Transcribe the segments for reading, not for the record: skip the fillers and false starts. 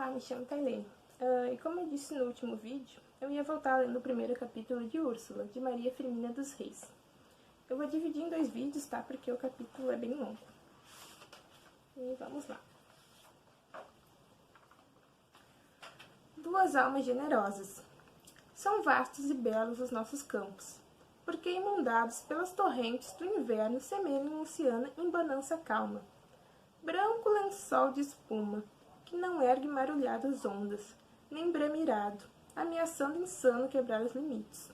Olá, me chamo Tailene. E como eu disse no último vídeo, eu ia voltar lendo o primeiro capítulo de Úrsula, de Maria Firmina dos Reis. Eu vou dividir em 2 vídeos, tá? Porque o capítulo é bem longo. E vamos lá. Duas almas generosas. São vastos e belos os nossos campos, porque inundados pelas torrentes do inverno semelham um oceano em bonança calma. Branco lençol de espuma, que não ergue marulhadas ondas, nem brame irado, ameaçando insano quebrar os limites,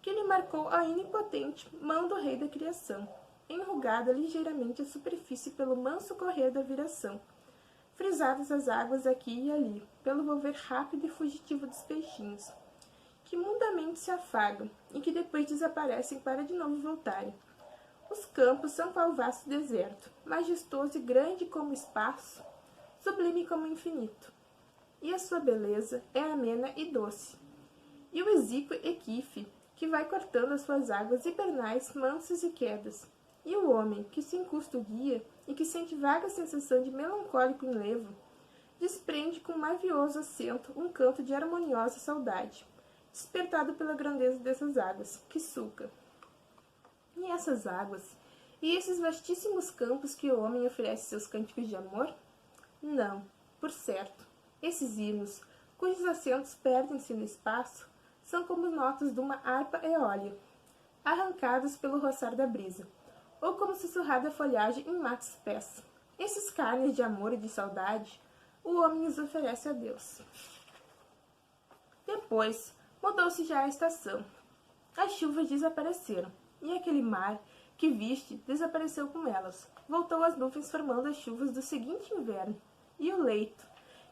que lhe marcou a inipotente mão do rei da criação, enrugada ligeiramente a superfície pelo manso correr da viração, frisadas as águas aqui e ali, pelo volver rápido e fugitivo dos peixinhos, que mundamente se afagam e que depois desaparecem para de novo voltarem. Os campos são qual vasto deserto, majestoso e grande como o espaço, sublime como o infinito. E a sua beleza é amena e doce. E o exíquo equife, que vai cortando as suas águas hibernais mansas e quedas. E o homem, que se encusta o guia e que sente vaga sensação de melancólico enlevo, desprende com mavioso acento um canto de harmoniosa saudade, despertado pela grandeza dessas águas, que sulca. E essas águas, e esses vastíssimos campos que o homem oferece seus cânticos de amor? Não, por certo, esses hinos, cujos acentos perdem-se no espaço, são como notas de uma harpa eólia, arrancadas pelo roçar da brisa, ou como sussurrada folhagem em matos espessa. Esses carnes de amor e de saudade, o homem os oferece a Deus. Depois, mudou-se já a estação. As chuvas desapareceram, e aquele mar que viste desapareceu com elas. Voltou às nuvens formando as chuvas do seguinte inverno, e o leito,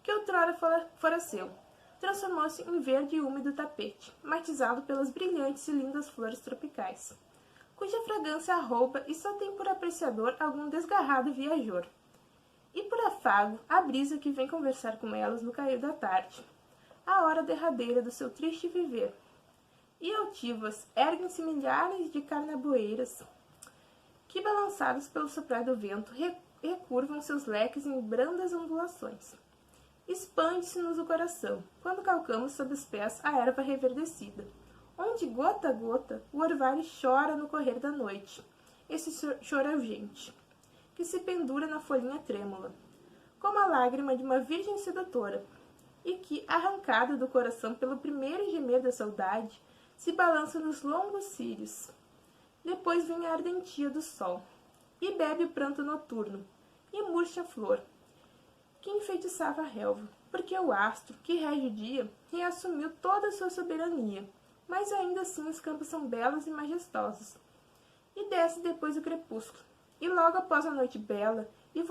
que outrora fora seu, transformou-se em verde e úmido tapete, matizado pelas brilhantes e lindas flores tropicais, cuja fragrância arrouba e só tem por apreciador algum desgarrado viajor. E por afago, a brisa que vem conversar com elas no cair da tarde, a hora derradeira do seu triste viver. E altivas erguem-se milhares de carnaboeiras, que, balançados pelo soprar do vento, recurvam seus leques em brandas ondulações. Expande-se-nos o coração, quando calcamos sob os pés a erva reverdecida, onde, gota a gota, o orvalho chora no correr da noite, esse choro urgente, que se pendura na folhinha trêmula, como a lágrima de uma virgem sedutora, e que, arrancada do coração pelo primeiro gemer da saudade, se balança nos longos cílios. Depois vem a ardentia do sol, e bebe o pranto noturno, e murcha a flor, que enfeitiçava a relva, porque o astro, que rege o dia, reassumiu toda a sua soberania, mas ainda assim os campos são belos e majestosos. E desce depois o crepúsculo, e logo após a noite bela e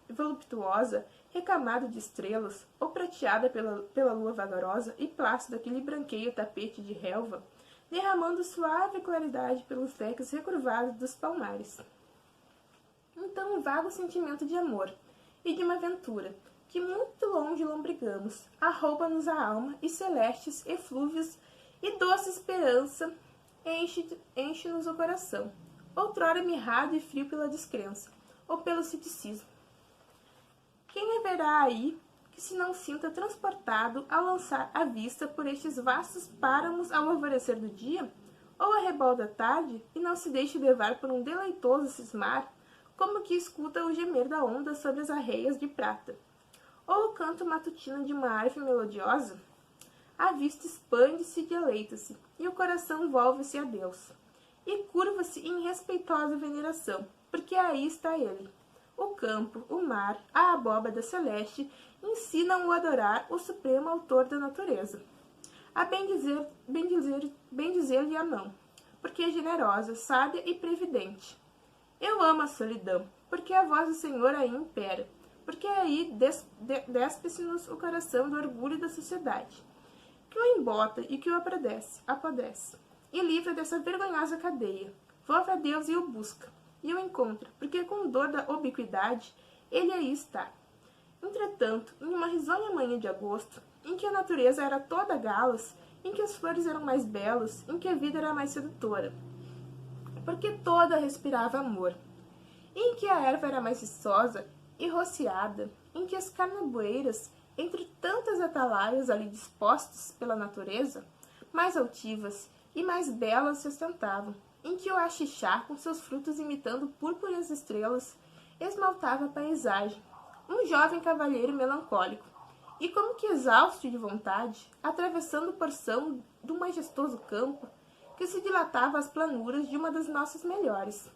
voluptuosa, recamada de estrelas, ou prateada pela lua vagarosa e plácida que lhe branqueia o tapete de relva, derramando suave claridade pelos leques recurvados dos palmares. Então um vago sentimento de amor e de uma aventura, que muito longe lombrigamos, arrouba-nos a alma e celestes eflúvios e doce esperança enche-nos o coração, outrora mirrado e frio pela descrença, ou pelo ceticismo. Quem haverá aí que se não sinta transportado ao lançar a vista por estes vastos páramos ao alvorecer do dia, ou a rebalda da tarde, e não se deixe levar por um deleitoso cismar, como que escuta o gemer da onda sobre as arreias de prata, ou o canto matutino de uma árvore melodiosa? A vista expande-se e deleita-se, e o coração volve-se a Deus, e curva-se em respeitosa veneração, porque aí está ele. O campo, o mar, a abóbada celeste ensinam-o a adorar o supremo autor da natureza, a bendizer-lhe a mão, porque é generosa, sábia e previdente. Eu amo a solidão, porque a voz do Senhor aí impera, porque aí despe-se-nos o coração do orgulho da sociedade, que o embota e que o apodrece, e livra dessa vergonhosa cadeia. Volve a Deus e o busca, e o encontra, porque com dor da ubiquidade ele aí está. Entretanto, em uma risonha manhã de agosto, em que a natureza era toda galas, em que as flores eram mais belas, em que a vida era mais sedutora, porque toda respirava amor, em que a erva era mais viçosa e rociada, em que as carnaboeiras, entre tanta atalaias ali dispostas pela natureza, mais altivas e mais belas se ostentavam, em que o axixá, com seus frutos imitando púrpuras estrelas, esmaltava a paisagem, um jovem cavalheiro melancólico, e como que exausto de vontade, atravessando porção do majestoso campo que se dilatava às planuras de uma das nossas melhores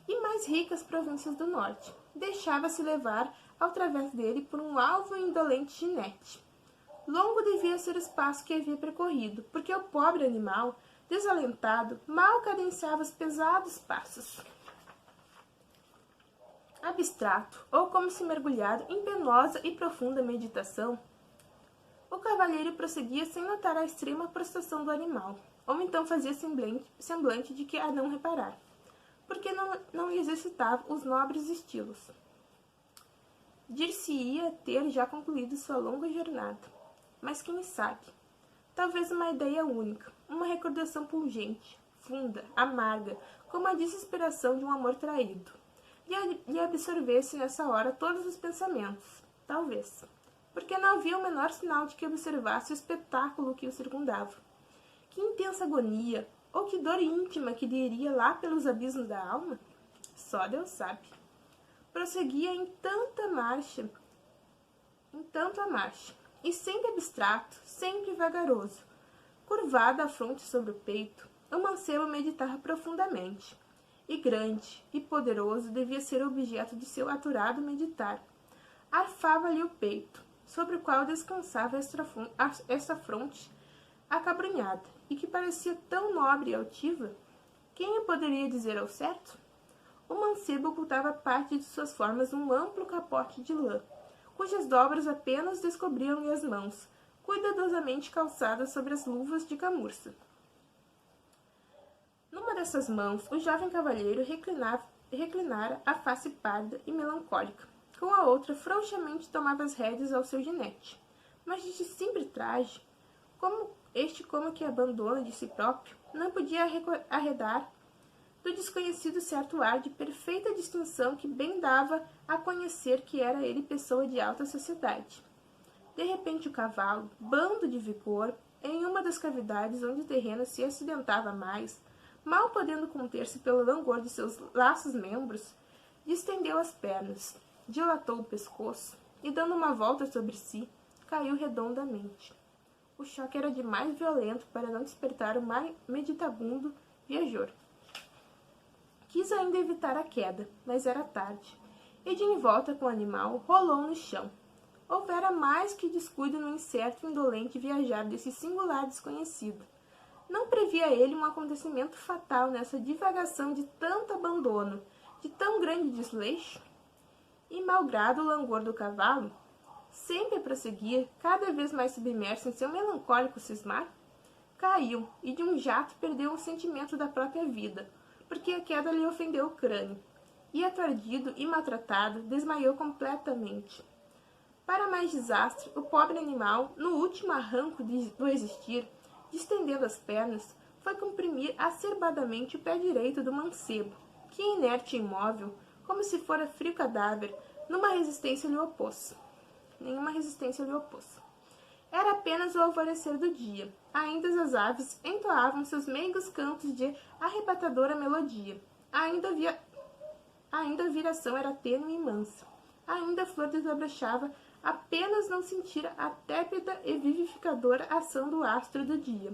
e mais ricas províncias do norte, deixava-se levar ao través dele por um alvo e indolente ginete. Longo devia ser o espaço que havia percorrido, porque o pobre animal, desalentado, mal cadenciava os pesados passos. Abstrato, ou como se mergulhado em penosa e profunda meditação, o cavalheiro prosseguia sem notar a extrema prostração do animal, ou então fazia semblante de que a não reparar, porque não exercitava os nobres estilos. Dir-se-ia ter já concluído sua longa jornada, mas quem sabe? Talvez uma ideia única, uma recordação pungente, funda, amarga, como a desesperação de um amor traído, lhe absorvesse nessa hora todos os pensamentos, talvez, porque não havia o menor sinal de que observasse o espetáculo que o circundava. Que intensa agonia, ou que dor íntima que lhe iria lá pelos abismos da alma? Só Deus sabe. Prosseguia em tanto a marcha, e sempre abstrato, sempre vagaroso. Curvada a fronte sobre o peito, o mancebo meditava profundamente, e grande e poderoso devia ser o objeto de seu aturado meditar. Arfava-lhe o peito, sobre o qual descansava esta fronte acabrunhada, e que parecia tão nobre e altiva. Quem o poderia dizer ao certo? O mancebo ocultava parte de suas formas num amplo capote de lã, cujas dobras apenas descobriam-lhe as mãos, cuidadosamente calçadas sobre as luvas de camurça. Numa dessas mãos, o jovem cavalheiro reclinara a face pálida e melancólica. Com a outra, frouxamente tomava as rédeas ao seu ginete. Mas de simples traje, como que abandona de si próprio, não podia arredar do desconhecido certo ar de perfeita distinção que bem dava a conhecer que era ele pessoa de alta sociedade. De repente o cavalo, bando de vigor, em uma das cavidades onde o terreno se acidentava mais, mal podendo conter-se pelo langor de seus laços membros, distendeu as pernas, dilatou o pescoço e, dando uma volta sobre si, caiu redondamente. O choque era demais violento para não despertar o meditabundo viajor. Quis ainda evitar a queda, mas era tarde, e de envolta com o animal rolou no chão. Houvera mais que descuido no incerto e indolente viajar desse singular desconhecido. Não previa ele um acontecimento fatal nessa divagação de tanto abandono, de tão grande desleixo? E, malgrado o langor do cavalo, sempre a prosseguir, cada vez mais submerso em seu melancólico cismar, caiu e de um jato perdeu o sentimento da própria vida, porque a queda lhe ofendeu o crânio, e, aturdido e maltratado, desmaiou completamente. Para mais desastre, o pobre animal, no último arranco do existir, distendendo as pernas, foi comprimir acerbadamente o pé direito do mancebo, que, inerte e imóvel, como se fora frio cadáver, nenhuma resistência lhe opôs. Era apenas o alvorecer do dia. Ainda as aves entoavam seus meigos cantos de arrebatadora melodia. Ainda a viração era tênue e mansa. Ainda a flor desabrochava, apenas não sentira a tépida e vivificadora ação do astro do dia,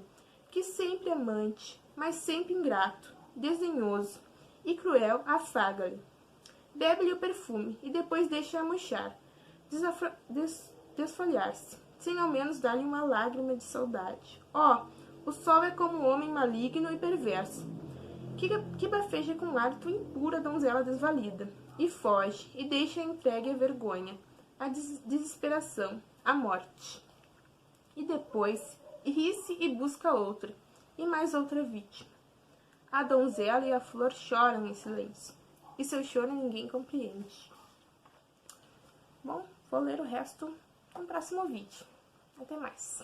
que sempre amante, mas sempre ingrato, desdenhoso e cruel, afaga-lhe. Bebe-lhe o perfume e depois deixa-a murchar, desfolhar-se, sem ao menos dar-lhe uma lágrima de saudade. O sol é como um homem maligno e perverso, que bafeja com hálito impuro a donzela desvalida, e foge, e deixa entregue à vergonha, à desesperação, à morte. E depois ri-se e busca outra, e mais outra vítima. A donzela e a flor choram em silêncio, e seu choro ninguém compreende. Bom, vou ler o resto no próximo vídeo. Até mais.